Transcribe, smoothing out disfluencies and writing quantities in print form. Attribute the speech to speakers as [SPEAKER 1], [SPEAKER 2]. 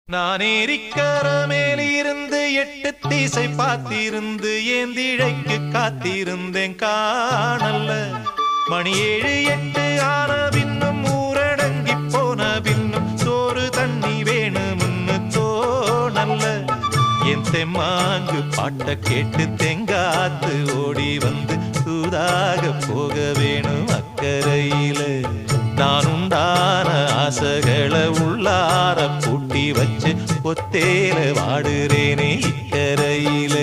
[SPEAKER 1] நான் ஏரிக்கர மேலிருந்து 8 திசை பார்த்திருந்து ஏந்திழைக்கு காத்திருந்தேன் காணல்ல. மணி 7 8 ஆன பின்னும் ஊரடங்கி போன பின்னும் சோறு தண்ணி வேணும்னு தோணல்ல. என் தெம்மாங்கு பாட்ட கேட்டு தெங்காத்து ஓடி வந்து தூதாக போக வேணும் அக்கறையில. நான் உண்டான ஆசைகளை உள்ளார பூட்டி வச்சு ஒத்தேல வாடுறேனே இக்கரையில.